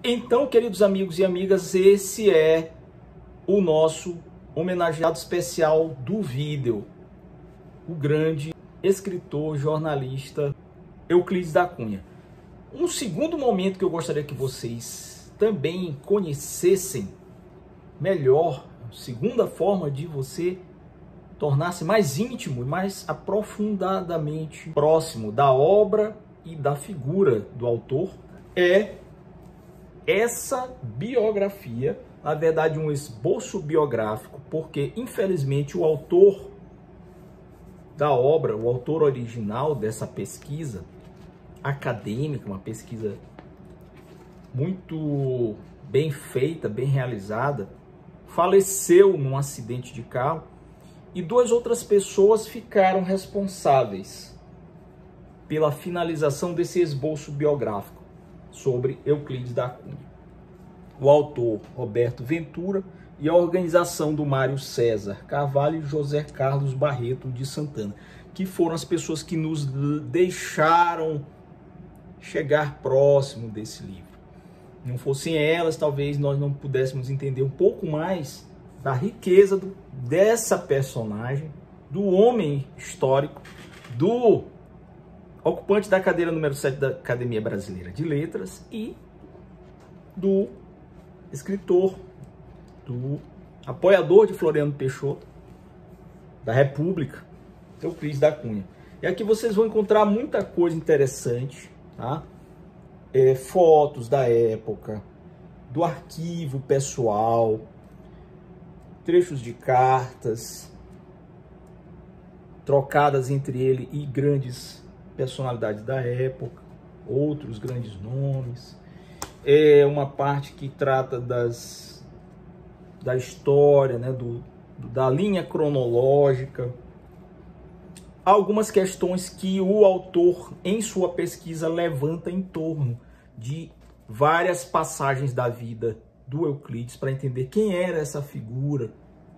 Então, queridos amigos e amigas, esse é o nosso homenageado especial do vídeo, o grande escritor, jornalista Euclides da Cunha. Um segundo momento que eu gostaria que vocês também conhecessem melhor, segunda forma de você tornar-se mais íntimo e mais aprofundadamente próximo da obra e da figura do autor, é essa biografia, na verdade um esboço biográfico, porque infelizmente o autor da obra, o autor original dessa pesquisa acadêmica, uma pesquisa muito bem feita, bem realizada, faleceu num acidente de carro e duas outras pessoas ficaram responsáveis pela finalização desse esboço biográfico sobre Euclides da Cunha. O autor Roberto Ventura e a organização do Mário César Carvalho e José Carlos Barreto de Santana, que foram as pessoas que nos deixaram chegar próximo desse livro. Não fossem elas, talvez nós não pudéssemos entender um pouco mais da riqueza dessa personagem, do homem histórico, do ocupante da cadeira número 7 da Academia Brasileira de Letras e do escritor, do apoiador de Floriano Peixoto, da República, Euclides da Cunha. E aqui vocês vão encontrar muita coisa interessante, tá? Fotos da época, do arquivo pessoal, trechos de cartas trocadas entre ele e grandes personalidades da época, outros grandes nomes. É uma parte que trata da história, né, da linha cronológica. Algumas questões que o autor, em sua pesquisa, levanta em torno de várias passagens da vida do Euclides para entender quem era essa figura.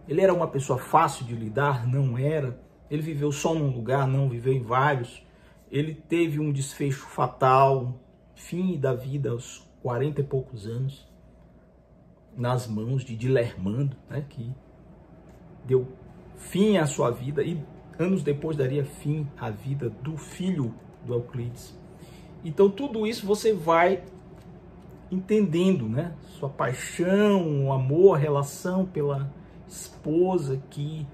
Ele era uma pessoa fácil de lidar? Não era. Ele viveu só num lugar? Não, viveu em vários. Ele teve um desfecho fatal, fim da vida aos 40 e poucos anos, nas mãos de Dilermando, né, que deu fim à sua vida e anos depois daria fim à vida do filho do Euclides. Então tudo isso você vai entendendo, né? Sua paixão, o amor, a relação pela esposa que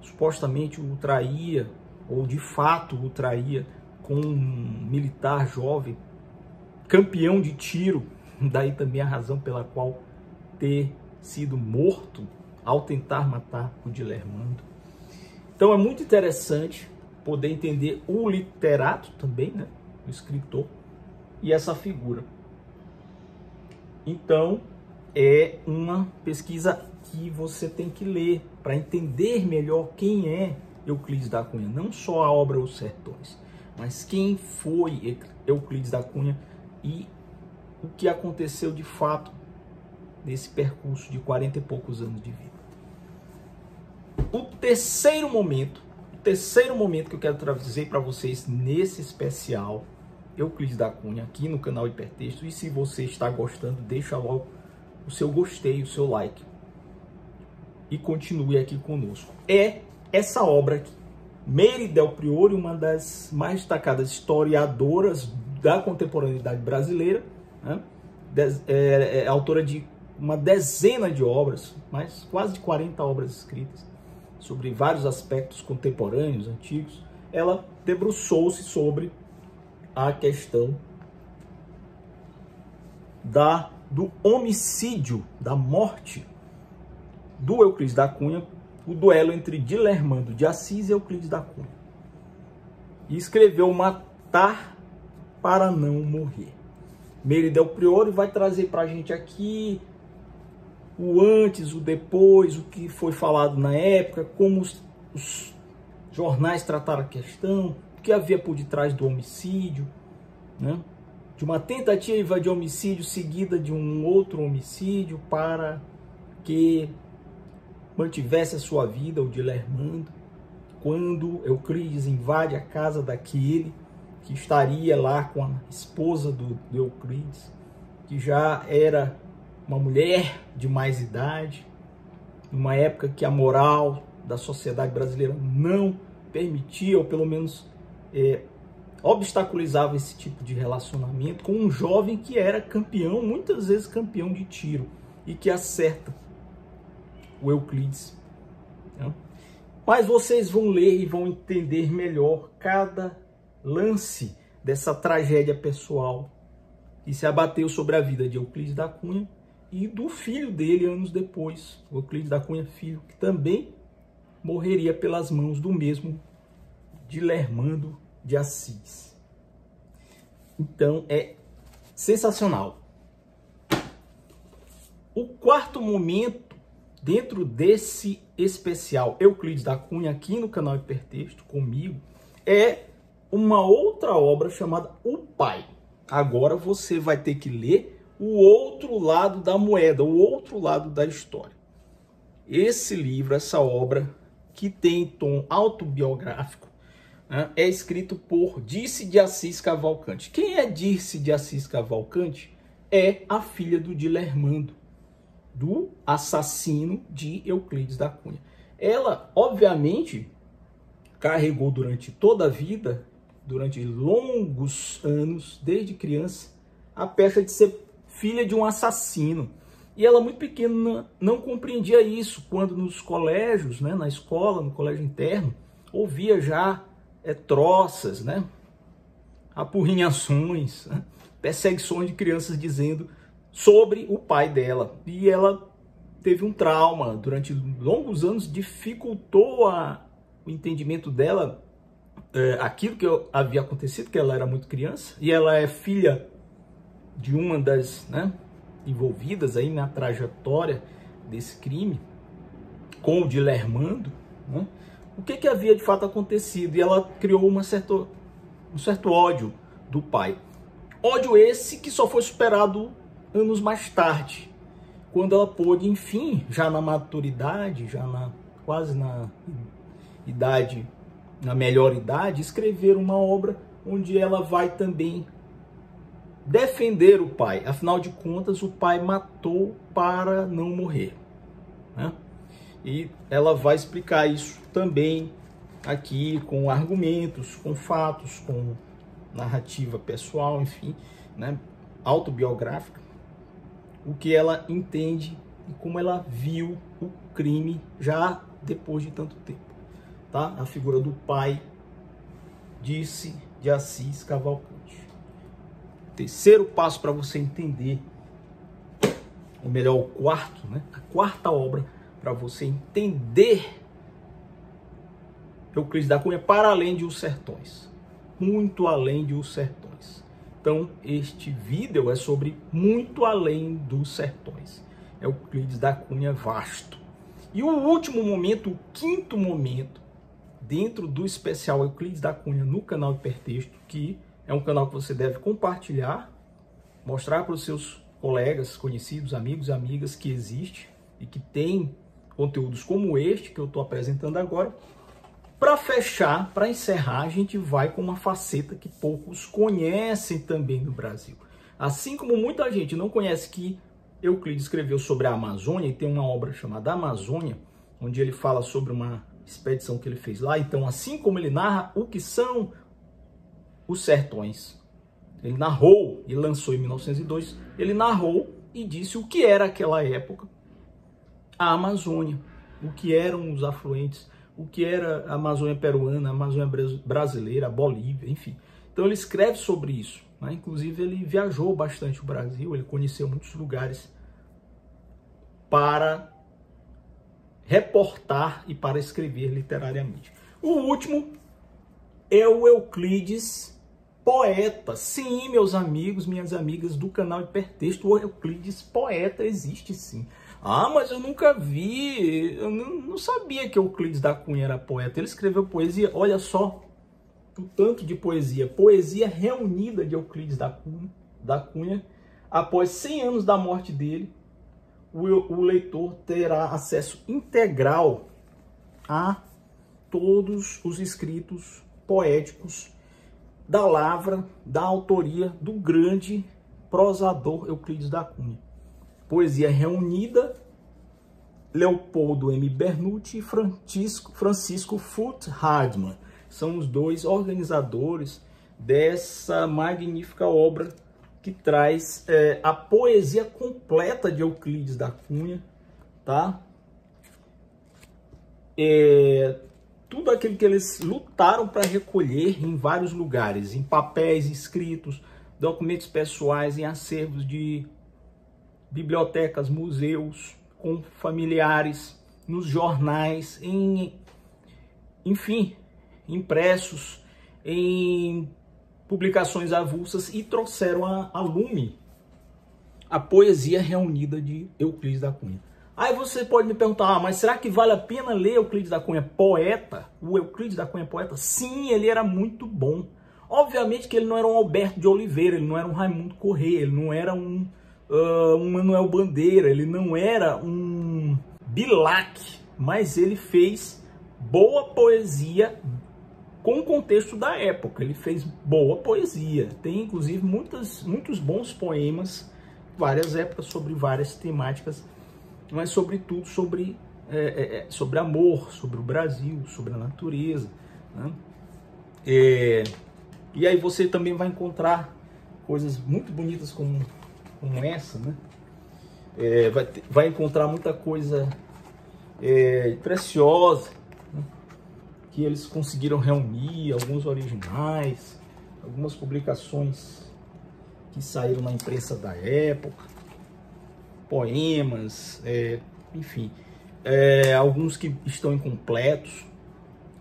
supostamente o traía, ou de fato o traía, com um militar jovem, campeão de tiro, daí também a razão pela qual ter sido morto ao tentar matar o Dilermando. Então é muito interessante poder entender o literato também, né? O escritor e essa figura. Então é uma pesquisa que você tem que ler para entender melhor quem é Euclides da Cunha, não só a obra Os Sertões, mas quem foi Euclides da Cunha e o que aconteceu de fato nesse percurso de 40 e poucos anos de vida. O terceiro momento que eu quero trazer para vocês nesse especial Euclides da Cunha, aqui no canal Hipertexto, e se você está gostando, deixa logo o seu gostei, o seu like, e continue aqui conosco. É essa obra aqui. Meire Del Priore, uma das mais destacadas historiadoras da contemporaneidade brasileira, né? É autora de uma dezena de obras, mais quase de 40 obras escritas sobre vários aspectos contemporâneos, antigos. Ela debruçou-se sobre a questão do homicídio, da morte do Euclides da Cunha, o duelo entre Dilermando de Assis e Euclides da Cunha. E escreveu Matar para Não Morrer. Meire Del Priore vai trazer para a gente aqui o antes, o depois, o que foi falado na época, como os jornais trataram a questão, o que havia por detrás do homicídio, né? De uma tentativa de homicídio seguida de um outro homicídio para que mantivesse a sua vida, o Dilermando, quando Euclides invade a casa daquele que estaria lá com a esposa do Euclides, que já era uma mulher de mais idade, numa época que a moral da sociedade brasileira não permitia, ou pelo menos obstaculizava esse tipo de relacionamento com um jovem que era campeão, muitas vezes campeão de tiro, e que acerta o Euclides. Né? Mas vocês vão ler e vão entender melhor cada lance dessa tragédia pessoal que se abateu sobre a vida de Euclides da Cunha e do filho dele anos depois, o Euclides da Cunha filho, que também morreria pelas mãos do mesmo Dilermando de Assis. Então é sensacional. O quarto momento dentro desse especial Euclides da Cunha aqui no canal Hipertexto comigo é uma outra obra chamada O Pai. Agora você vai ter que ler o outro lado da moeda, o outro lado da história. Esse livro, essa obra que tem tom autobiográfico, né, é escrito por Dirce de Assis Cavalcante. Quem é Dirce de Assis Cavalcante? É a filha do Dilermando, do assassino de Euclides da Cunha. Ela, obviamente, carregou durante toda a vida, durante longos anos, desde criança, a pecha de ser filha de um assassino. E ela, muito pequena, não compreendia isso, quando nos colégios, né, na escola, no colégio interno, ouvia já troças, né, apurrinhações, né, perseguições de crianças dizendo sobre o pai dela. E ela teve um trauma, durante longos anos, dificultou o entendimento dela, aquilo que havia acontecido, que ela era muito criança, e ela é filha de uma das, né, envolvidas aí na trajetória desse crime, com o Dilermando, né, o que havia de fato acontecido, e ela criou um certo ódio do pai. Ódio esse que só foi superado anos mais tarde, quando ela pôde, enfim, já na maturidade, já quase na idade, na melhor idade, escrever uma obra onde ela vai também defender o pai. Afinal de contas, o pai matou para não morrer, né? E ela vai explicar isso também aqui com argumentos, com fatos, com narrativa pessoal, enfim, né, autobiográfica, o que ela entende e como ela viu o crime já depois de tanto tempo, tá? A figura do pai Dirce de Assis Cavalcante. Terceiro passo para você entender, ou melhor, o quarto, né? A quarta obra para você entender Euclides da Cunha para além de Os Sertões, muito além de Os Sertões. Então, este vídeo é sobre muito além dos sertões. Euclides da Cunha vasto. E o último momento, o quinto momento, dentro do especial Euclides da Cunha no canal Hipertexto, que é um canal que você deve compartilhar, mostrar para os seus colegas, conhecidos, amigos e amigas que existe e que tem conteúdos como este que eu estou apresentando agora. Para fechar, para encerrar, a gente vai com uma faceta que poucos conhecem também no Brasil. Assim como muita gente não conhece que Euclides escreveu sobre a Amazônia, e tem uma obra chamada Amazônia, onde ele fala sobre uma expedição que ele fez lá. Então, assim como ele narra o que são os sertões, ele narrou e lançou em 1902, ele narrou e disse o que era aquela época a Amazônia, o que eram os afluentes, o que era a Amazônia peruana, a Amazônia brasileira, a Bolívia, enfim. Então ele escreve sobre isso, né? Inclusive ele viajou bastante o Brasil, ele conheceu muitos lugares para reportar e para escrever literariamente. O último é o Euclides poeta. Sim, meus amigos, minhas amigas do canal Hipertexto, o Euclides poeta existe sim. Ah, mas eu nunca vi, eu não sabia que Euclides da Cunha era poeta. Ele escreveu poesia, olha só o tanto de poesia. Poesia reunida de Euclides da Cunha. Após 100 anos da morte dele, o leitor terá acesso integral a todos os escritos poéticos da lavra, da autoria do grande prosador Euclides da Cunha. Poesia reunida, Leopoldo M. Bernucci e Francisco Foote Hardman. São os dois organizadores dessa magnífica obra que traz a poesia completa de Euclides da Cunha, tá? Tudo aquilo que eles lutaram para recolher em vários lugares, em papéis escritos, documentos pessoais, em acervos de bibliotecas, museus, com familiares, nos jornais, enfim, impressos, em publicações avulsas, e trouxeram a lume a poesia reunida de Euclides da Cunha. Aí você pode me perguntar, mas será que vale a pena ler Euclides da Cunha poeta? O Euclides da Cunha poeta? Sim, ele era muito bom. Obviamente que ele não era um Alberto de Oliveira, ele não era um Raimundo Corrêa, ele não era um Manuel Bandeira, ele não era um Bilac, mas ele fez boa poesia com o contexto da época. Ele fez boa poesia. Tem, inclusive, muitos bons poemas, várias épocas, sobre várias temáticas, mas sobretudo sobre amor, sobre o Brasil, sobre a natureza, né? E aí você também vai encontrar coisas muito bonitas como essa, né? Vai encontrar muita coisa preciosa, né? Que eles conseguiram reunir, alguns originais, algumas publicações que saíram na imprensa da época, poemas, enfim, alguns que estão incompletos,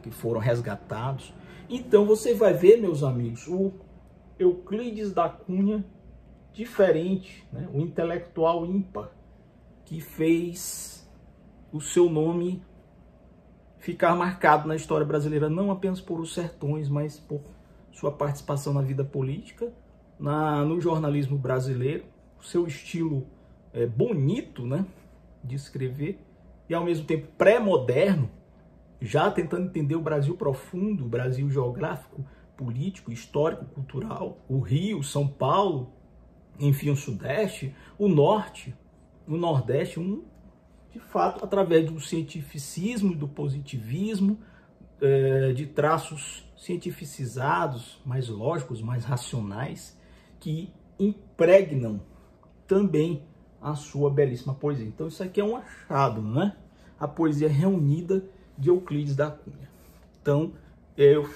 que foram resgatados. Então você vai ver, meus amigos, o Euclides da Cunha diferente, né? O intelectual ímpar, que fez o seu nome ficar marcado na história brasileira, não apenas por Os Sertões, mas por sua participação na vida política, no jornalismo brasileiro, o seu estilo bonito, né, de escrever, e ao mesmo tempo pré-moderno, já tentando entender o Brasil profundo, o Brasil geográfico, político, histórico, cultural, o Rio, São Paulo, enfim, o Sudeste, o Norte, o Nordeste, de fato, através do cientificismo, do positivismo, de traços cientificizados, mais lógicos, mais racionais, que impregnam também a sua belíssima poesia. Então isso aqui é um achado, né? A poesia reunida de Euclides da Cunha. Então eu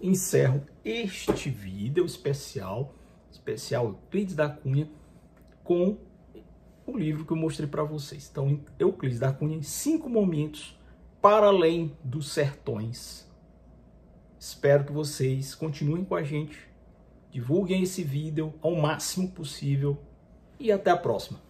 encerro este vídeo especial Euclides da Cunha, com o livro que eu mostrei para vocês. Então, Euclides da Cunha em 5 momentos para além dos sertões. Espero que vocês continuem com a gente, divulguem esse vídeo ao máximo possível e até a próxima.